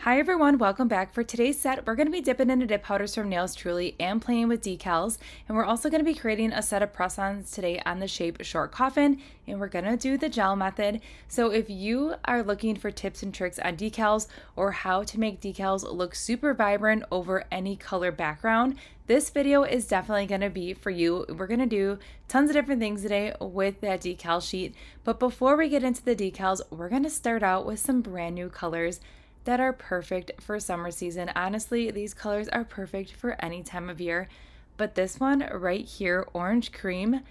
Hi everyone, welcome back. For today's set, we're going to be dipping into dip powders from Nails Truly and playing with decals. And we're also going to be creating a set of press-ons today on the shape Short Coffin. And we're going to do the gel method. So if you are looking for tips and tricks on decals or how to make decals look super vibrant over any color background, this video is definitely going to be for you. We're going to do tons of different things today with that decal sheet. But before we get into the decals, we're going to start out with some brand new colors that are perfect for summer season. Honestly, these colors are perfect for any time of year, but this one right here, Orange Cream,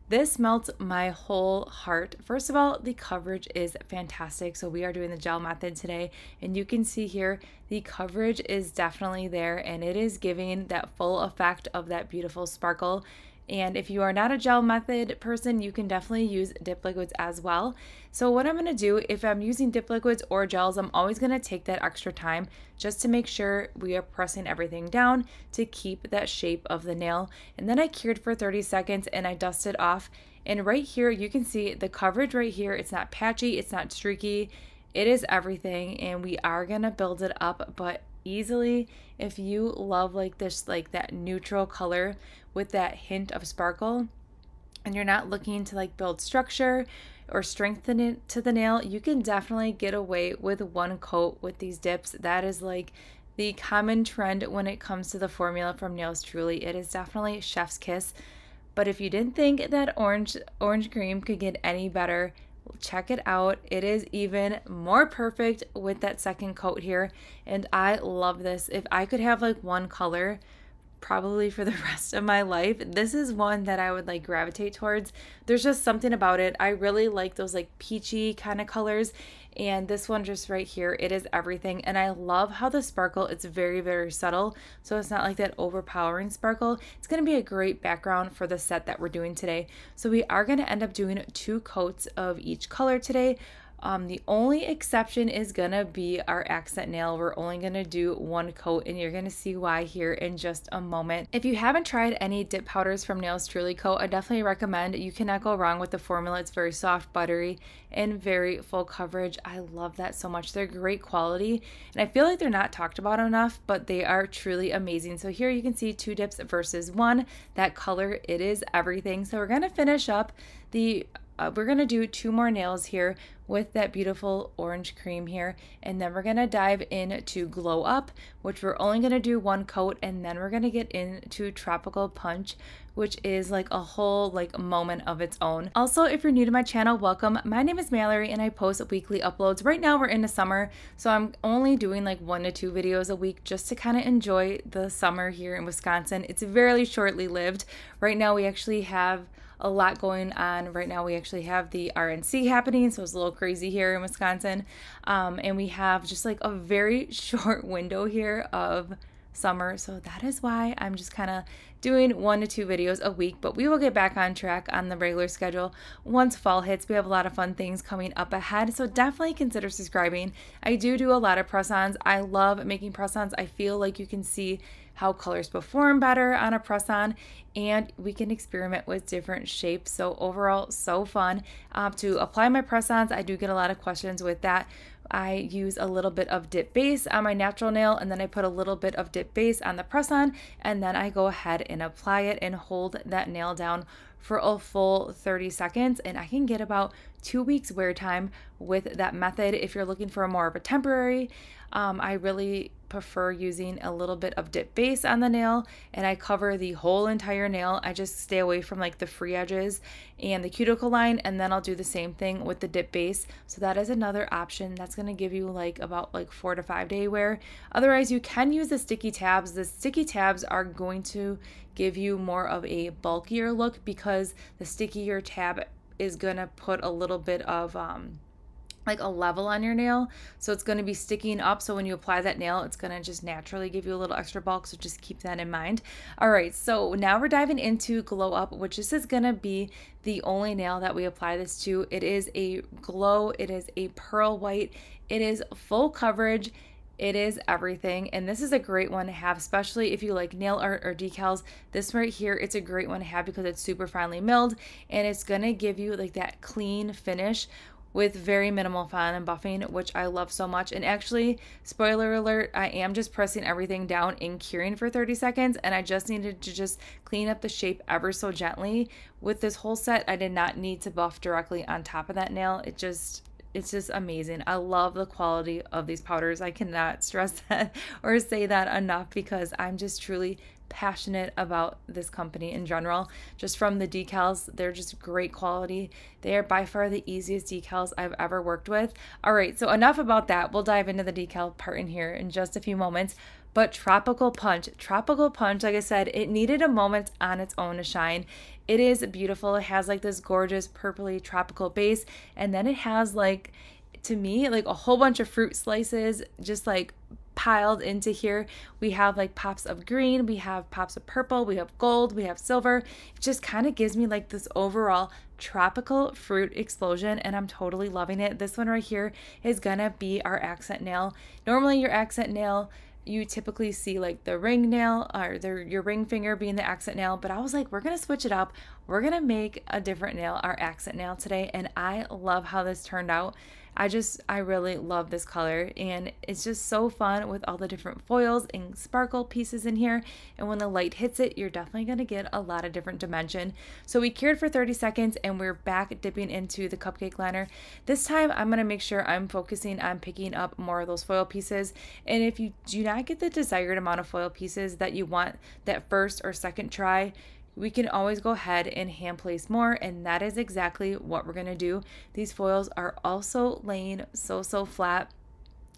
this melts my whole heart. First of all, the coverage is fantastic. So we are doing the gel method today, and you can see here the coverage is definitely there, and it is giving that full effect of that beautiful sparkle. And if you are not a gel method person, you can definitely use dip liquids as well. So what I'm going to do, if I'm using dip liquids or gels, I'm always going to take that extra time just to make sure we are pressing everything down to keep that shape of the nail. And then I cured for 30 seconds and I dusted off. And right here, you can see the coverage right here. It's not patchy, it's not streaky. It is everything, and we are going to build it up, but easily, if you love like this, like that neutral color with that hint of sparkle, and you're not looking to like build structure or strengthen it to the nail, you can definitely get away with one coat with these dips. That is like the common trend when it comes to the formula from Nails Truly. It is definitely chef's kiss. But if you didn't think that orange cream could get any better, check it out. It is even more perfect with that second coat here, and I love this. If I could have like one color probably for the rest of my life, this is one that I would like gravitate towards. There's just something about it. I really like those like peachy kind of colors, and this one just right here, it is everything. And I love how the sparkle, it's very, very subtle, so it's not like that overpowering sparkle. It's going to be a great background for the set that we're doing today. So we are going to end up doing 2 coats of each color today. The only exception is gonna be our accent nail. We're only gonna do 1 coat, and you're gonna see why here in just a moment. If you haven't tried any dip powders from Nails Truly Co., I definitely recommend. You cannot go wrong with the formula. It's very soft, buttery, and very full coverage. I love that so much. They're great quality, and I feel like they're not talked about enough, but they are truly amazing. So here you can see 2 dips versus 1. That color, it is everything. So we're gonna finish up the we're going to do 2 more nails here with that beautiful orange cream here, and then we're going to dive into Glow Up, which we're only going to do 1 coat, and then we're going to get into Tropical Punch, which is like a whole like moment of its own. Also, if you're new to my channel, welcome. My name is Mallory, and I post weekly uploads. Right now we're in the summer, so I'm only doing like 1 to 2 videos a week just to kind of enjoy the summer here in Wisconsin. It's very shortly lived. Right now we actually have a lot going on. Right now we actually have the RNC happening, so it's a little crazy here in Wisconsin, and we have just like a very short window here of summer, so that is why I'm just kind of doing 1 to 2 videos a week. But we will get back on track on the regular schedule once fall hits. We have a lot of fun things coming up ahead, so definitely consider subscribing. I do a lot of press-ons. I love making press-ons. I feel like you can see how colors perform better on a press-on, and we can experiment with different shapes. So overall, so fun. To apply my press-ons, I do get a lot of questions with that. I use a little bit of dip base on my natural nail, and then I put a little bit of dip base on the press-on, and then I go ahead and apply it and hold that nail down for a full 30 seconds, and I can get about 2 weeks wear time with that method. If you're looking for a more of a temporary, I really prefer using a little bit of dip base on the nail, and I cover the whole entire nail. I just stay away from like the free edges and the cuticle line, and then I'll do the same thing with the dip base. So that is another option. That's going to give you like about like 4 to 5 day wear. Otherwise, you can use the sticky tabs. The sticky tabs are going to give you more of a bulkier look because the stickier tab is going to put a little bit of like a level on your nail, so it's going to be sticking up, so when you apply that nail, it's going to just naturally give you a little extra bulk, so just keep that in mind. All right, so now we're diving into Glow Up, which this is going to be the only nail that we apply this to. It is a glow, it is a pearl white, it is full coverage, it is everything, and this is a great one to have, especially if you like nail art or decals. This right here, it's a great one to have because it's super finely milled, and it's going to give you like that clean finish with very minimal filing and buffing, which I love so much. And actually, spoiler alert, I am just pressing everything down and curing for 30 seconds, and I just needed to just clean up the shape ever so gently. With this whole set, I did not need to buff directly on top of that nail. It's just amazing. I love the quality of these powders. I cannot stress that or say that enough, because I'm just truly passionate about this company in general. Just from the decals, they're just great quality. They are by far the easiest decals I've ever worked with. All right, so enough about that. We'll dive into the decal part in here in just a few moments. But Tropical Punch, like I said, it needed a moment on its own to shine. It is beautiful. It has like this gorgeous purpley tropical base, and then it has like, to me, like a whole bunch of fruit slices just like piled into here. We have like pops of green, we have pops of purple, we have gold, we have silver. It just kind of gives me like this overall tropical fruit explosion, and I'm totally loving it. This one right here is gonna be our accent nail. Normally your accent nail, you typically see like the ring nail or your ring finger being the accent nail, but I was like, we're gonna switch it up. We're gonna make a different nail our accent nail today, and I love how this turned out. I really love this color, and it's just so fun with all the different foils and sparkle pieces in here. And when the light hits it, you're definitely going to get a lot of different dimension. So we cured for 30 seconds and we're back dipping into the cupcake liner. This time I'm going to make sure I'm focusing on picking up more of those foil pieces. And if you do not get the desired amount of foil pieces that you want that first or second try, we can always go ahead and hand place more, and that is exactly what we're going to do. These foils are also laying so flat,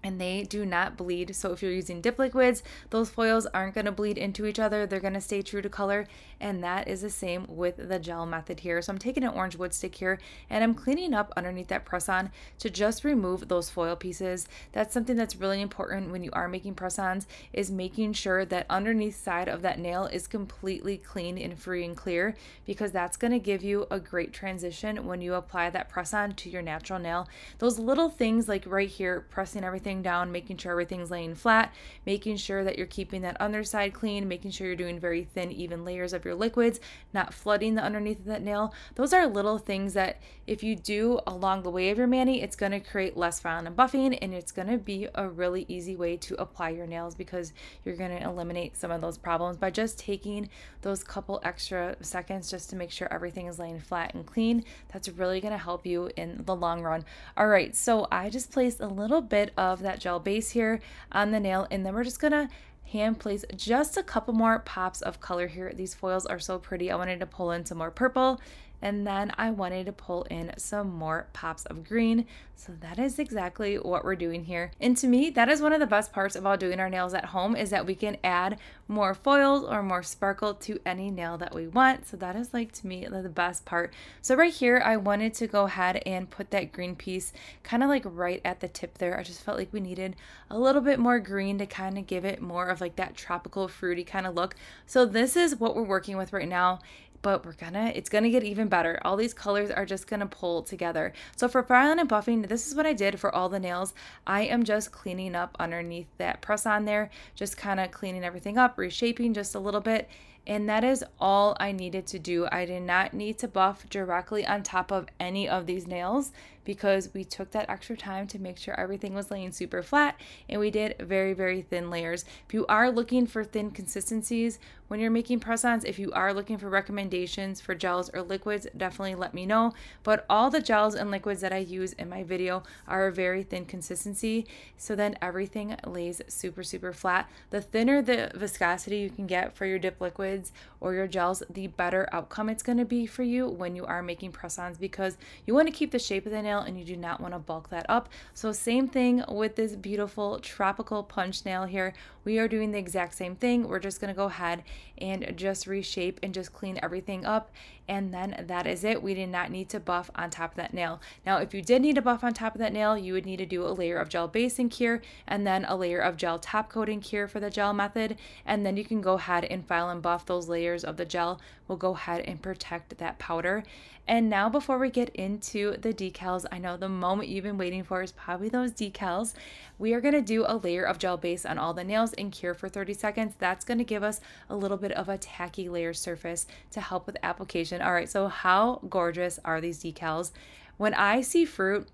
and they do not bleed. So if you're using dip liquids, those foils aren't going to bleed into each other. They're going to stay true to color, and that is the same with the gel method here. So I'm taking an orange wood stick here, and I'm cleaning up underneath that press-on to just remove those foil pieces. That's something that's really important when you are making press-ons, is making sure that underneath side of that nail is completely clean and free and clear, because that's going to give you a great transition when you apply that press-on to your natural nail. Those little things like right here, pressing everything down, making sure everything's laying flat, making sure that you're keeping that underside clean, making sure you're doing very thin, even layers of your liquids, not flooding the underneath of that nail. Those are little things that if you do along the way of your mani, it's going to create less filing and buffing, and it's going to be a really easy way to apply your nails, because you're going to eliminate some of those problems by just taking those couple extra seconds just to make sure everything is laying flat and clean. That's really going to help you in the long run. All right, so I just placed a little bit of that gel base here on the nail, and then we're just gonna hand place just a couple more pops of color here. These foils are so pretty. I wanted to pull in some more purple, and then I wanted to pull in some more pops of green. So that is exactly what we're doing here. And to me, that is one of the best parts about doing our nails at home, is that we can add more foils or more sparkle to any nail that we want. So that is, like, to me, the best part. So right here, I wanted to go ahead and put that green piece kind of like right at the tip there. I just felt like we needed a little bit more green to kind of give it more of like that tropical fruity kind of look. So this is what we're working with right now. But it's gonna get even better. All these colors are just gonna pull together. So for filing and buffing, this is what I did for all the nails. I am just cleaning up underneath that press on there, just kind of cleaning everything up, reshaping just a little bit. And that is all I needed to do. I did not need to buff directly on top of any of these nails, because we took that extra time to make sure everything was laying super flat, and we did very, very thin layers. If you are looking for thin consistencies when you're making press-ons, if you are looking for recommendations for gels or liquids, definitely let me know. But all the gels and liquids that I use in my video are a very thin consistency, so then everything lays super, super flat. The thinner the viscosity you can get for your dip liquids or your gels, the better outcome it's going to be for you when you are making press-ons, because you want to keep the shape of the nail and you do not want to bulk that up. So same thing with this beautiful Tropical Punch nail here. We are doing the exact same thing. We're just going to go ahead and just reshape and just clean everything up, and then that is it. We did not need to buff on top of that nail. Now, if you did need to buff on top of that nail, you would need to do a layer of gel base and cure, and then a layer of gel top coat and cure for the gel method, and then you can go ahead and file and buff. Those layers of the gel will go ahead and protect that powder. And now, before we get into the decals, I know the moment you've been waiting for is probably those decals. We are going to do a layer of gel base on all the nails and cure for 30 seconds. That's going to give us a little bit of a tacky layer surface to help with application. All right, so how gorgeous are these decals? When I see fruit,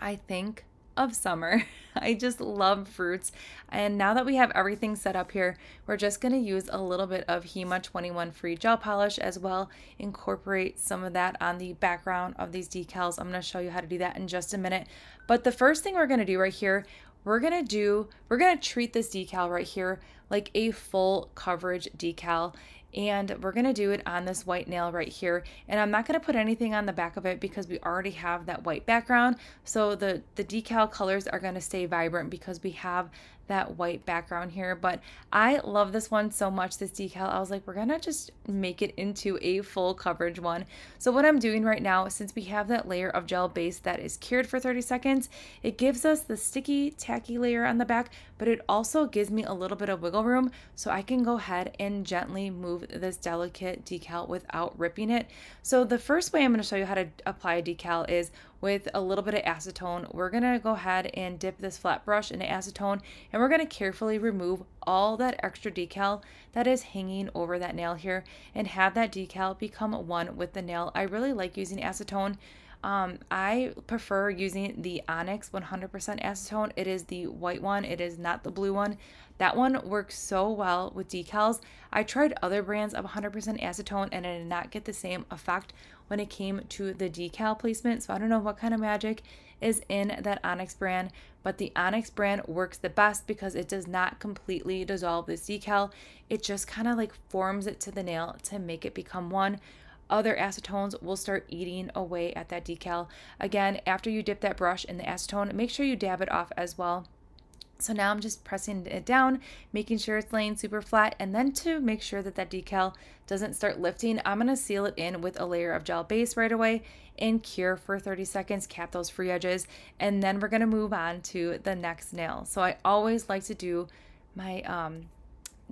I think of summer. I just love fruits. And now that we have everything set up here, we're just going to use a little bit of HEMA 21 free gel polish as well. Incorporate some of that on the background of these decals. I'm going to show you how to do that in just a minute. But the first thing we're going to do right here, we're going to treat this decal right here like a full coverage decal. And we're going to do it on this white nail right here. And I'm not going to put anything on the back of it because we already have that white background. So the decal colors are going to stay vibrant because we have that white background here. But I love this one so much, this decal. I was like, we're going to just make it into a full coverage one. So what I'm doing right now, since we have that layer of gel base that is cured for 30 seconds, it gives us the sticky, tacky layer on the back, but it also gives me a little bit of wiggle room so I can go ahead and gently move this delicate decal without ripping it. So the first way I'm going to show you how to apply a decal is with a little bit of acetone. We're going to go ahead and dip this flat brush into acetone, and we're going to carefully remove all that extra decal that is hanging over that nail here and have that decal become one with the nail. I really like using acetone. I prefer using the Onyx 100% acetone. It is the white one. It is not the blue one. That one works so well with decals. I tried other brands of 100% acetone and I did not get the same effect when it came to the decal placement. So I don't know what kind of magic is in that Onyx brand, but the Onyx brand works the best because it does not completely dissolve this decal. It just kind of like forms it to the nail to make it become one. Other acetones will start eating away at that decal. Again, after you dip that brush in the acetone, make sure you dab it off as well. So now I'm just pressing it down, making sure it's laying super flat, and then to make sure that that decal doesn't start lifting, I'm going to seal it in with a layer of gel base right away and cure for 30 seconds, cap those free edges, and then we're going to move on to the next nail. So I always like to do my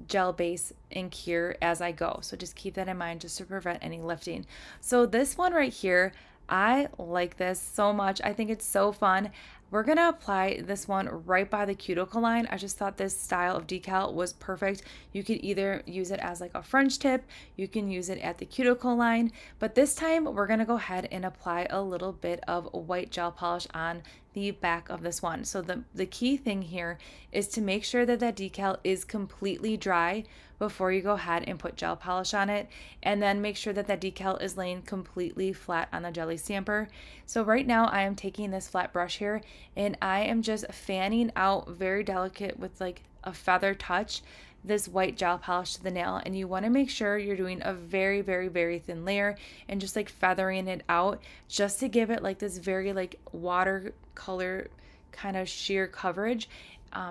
gel base and cure as I go. So just keep that in mind just to prevent any lifting. So this one right here, I like this so much. I think it's so fun. We're going to apply this one right by the cuticle line. I just thought this style of decal was perfect. You could either use it as like a French tip, you can use it at the cuticle line, but this time we're going to go ahead and apply a little bit of white gel polish on the back of this one. So the key thing here is to make sure that that decal is completely dry before you go ahead and put gel polish on it, and then make sure that that decal is laying completely flat on the jelly stamper. So right now I am taking this flat brush here and I am just fanning out very delicate with like a feather touch this white gel polish to the nail, and you want to make sure you're doing a very, very, very thin layer and just like feathering it out just to give it like this very like watercolor kind of sheer coverage.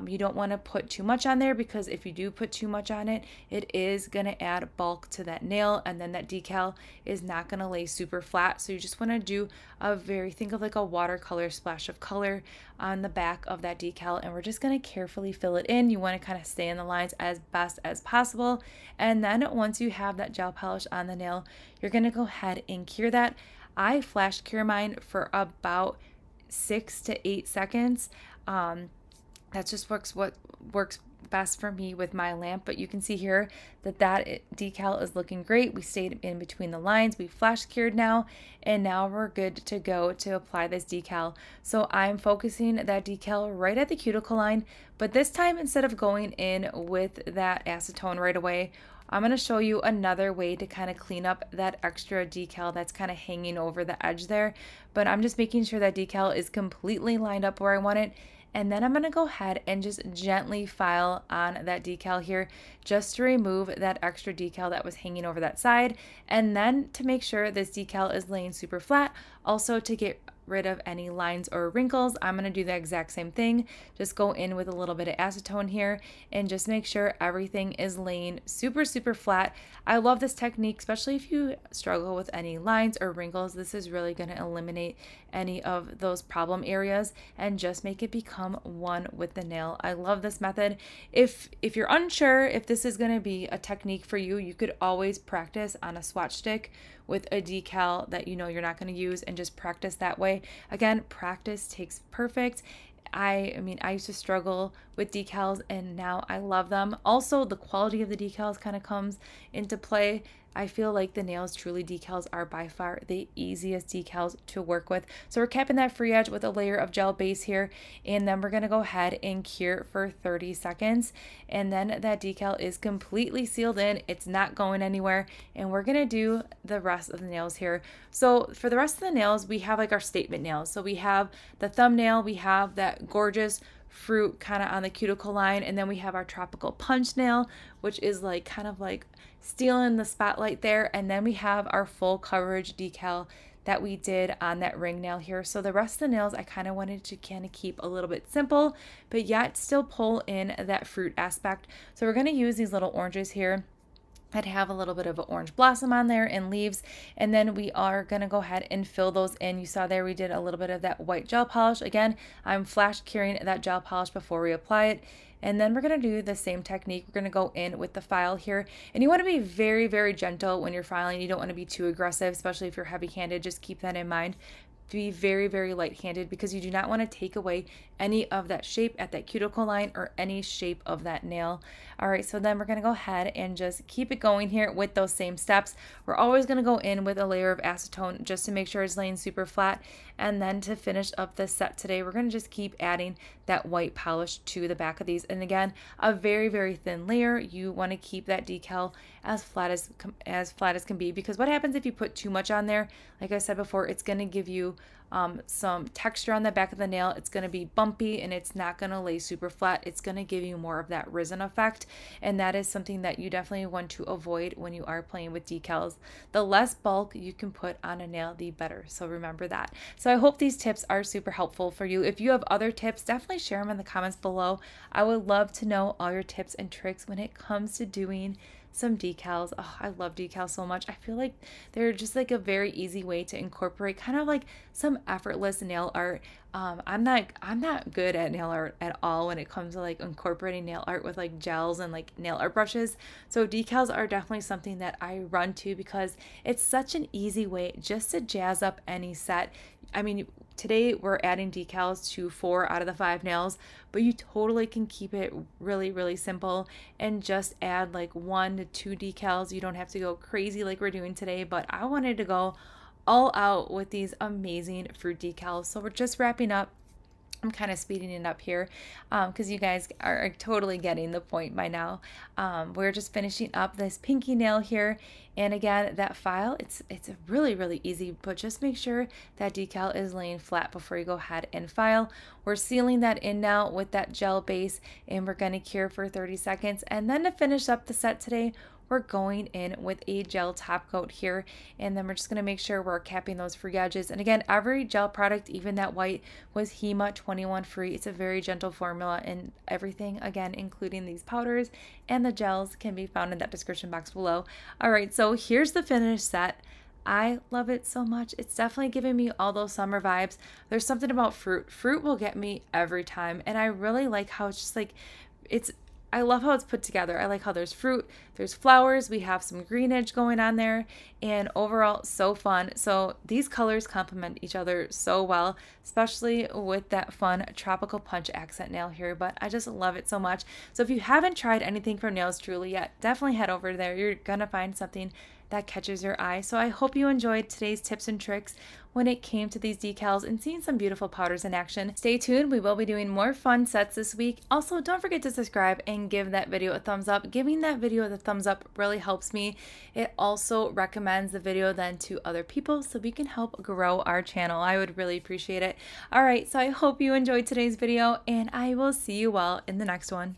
You don't want to put too much on there because if you do put too much on it, it is going to add bulk to that nail and then that decal is not going to lay super flat. So you just want to do think of like a watercolor splash of color on the back of that decal, and we're just going to carefully fill it in. You want to kind of stay in the lines as best as possible. And then once you have that gel polish on the nail, you're going to go ahead and cure that. I flash cure mine for about 6 to 8 seconds. That just what works best for me with my lamp, but you can see here that decal is looking great. We stayed in between the lines, we flash cured now, and now we're good to go to apply this decal. So I'm focusing that decal right at the cuticle line, but this time instead of going in with that acetone right away, I'm going to show you another way to kind of clean up that extra decal that's kind of hanging over the edge there. But I'm just making sure that decal is completely lined up where I want it. And then I'm going to go ahead and just gently file on that decal here just to remove that extra decal that was hanging over that side. And then to make sure this decal is laying super flat, also to get rid of any lines or wrinkles, I'm going to do the exact same thing. Just go in with a little bit of acetone here and just make sure everything is laying super, super flat. I love this technique, especially if you struggle with any lines or wrinkles. This is really going to eliminate any of those problem areas and just make it become one with the nail. I love this method. If you're unsure if this is going to be a technique for you, you could always practice on a swatch stick with a decal that you know you're not going to use and just practice that way. Again, practice takes perfect. I mean, I used to struggle with decals and now I love them. Also, the quality of the decals kind of comes into play. I feel like the Nails Truly decals are by far the easiest decals to work with. So we're capping that free edge with a layer of gel base here, and then we're gonna go ahead and cure for 30 seconds. And then that decal is completely sealed in. It's not going anywhere. And we're gonna do the rest of the nails here. So for the rest of the nails, we have like our statement nails. So we have the thumbnail, we have that gorgeous fruit kind of on the cuticle line, and then we have our tropical punch nail, which is like kind of like stealing the spotlight there, and then we have our full coverage decal that we did on that ring nail here. So the rest of the nails I kind of wanted to kind of keep a little bit simple, but yet still pull in that fruit aspect. So we're going to use these little oranges here. I'd have a little bit of an orange blossom on there and leaves, and then we are going to go ahead and fill those in. You saw there we did a little bit of that white gel polish. Again, I'm flash curing that gel polish before we apply it. And then we're going to do the same technique. We're going to go in with the file here, and you want to be very, very gentle when you're filing. You don't want to be too aggressive, especially if you're heavy-handed. Just keep that in mind. Be very, very light-handed, because you do not want to take away any of that shape at that cuticle line or any shape of that nail. All right, so then we're going to go ahead and just keep it going here with those same steps. We're always going to go in with a layer of acetone just to make sure it's laying super flat. And then to finish up this set today, we're going to just keep adding that white polish to the back of these. And again, a very, very thin layer. You want to keep that decal as flat as can be, because what happens if you put too much on there? Like I said before, it's going to give you some texture on the back of the nail. It's going to be bumpy, and it's not going to lay super flat. It's going to give you more of that risen effect, and that is something that you definitely want to avoid when you are playing with decals. The less bulk you can put on a nail, the better. So remember that. So I hope these tips are super helpful for you. If you have other tips, definitely share them in the comments below. I would love to know all your tips and tricks when it comes to doing some decals. Oh, I love decals so much. I feel like they're just like a very easy way to incorporate kind of like some effortless nail art. I'm not good at nail art at all when it comes to like incorporating nail art with like gels and like nail art brushes. So decals are definitely something that I run to, because it's such an easy way just to jazz up any set. I mean, today we're adding decals to 4 out of the 5 nails, but you totally can keep it really, really simple and just add like 1 to 2 decals. You don't have to go crazy like we're doing today, but I wanted to go all out with these amazing fruit decals. So we're just wrapping up. I'm kind of speeding it up here because you guys are totally getting the point by now. We're just finishing up this pinky nail here. And again, that file, it's really, really easy, but just make sure that decal is laying flat before you go ahead and file. We're sealing that in now with that gel base, and we're going to cure for 30 seconds. And then to finish up the set today, we're going in with a gel top coat here, and then we're just going to make sure we're capping those free edges. And again, every gel product, even that white, was HEMA 21 free. It's a very gentle formula, and everything, again, including these powders and the gels, can be found in that description box below. All right, so here's the finished set. I love it so much. It's definitely giving me all those summer vibes. There's something about fruit. Fruit will get me every time, and I really like how it's just like, I love how it's put together. I like how there's fruit, there's flowers, we have some greenage going on there, and overall so fun. So these colors complement each other so well, especially with that fun tropical punch accent nail here, but I just love it so much. So if you haven't tried anything from Nails Truly yet, definitely head over there. You're gonna find something that catches your eye. So I hope you enjoyed today's tips and tricks when it came to these decals and seeing some beautiful powders in action. Stay tuned, we will be doing more fun sets this week. Also, don't forget to subscribe and give that video a thumbs up. Giving that video the thumbs up really helps me. It also recommends the video then to other people, so we can help grow our channel. I would really appreciate it. All right, so I hope you enjoyed today's video, and I will see you all in the next one.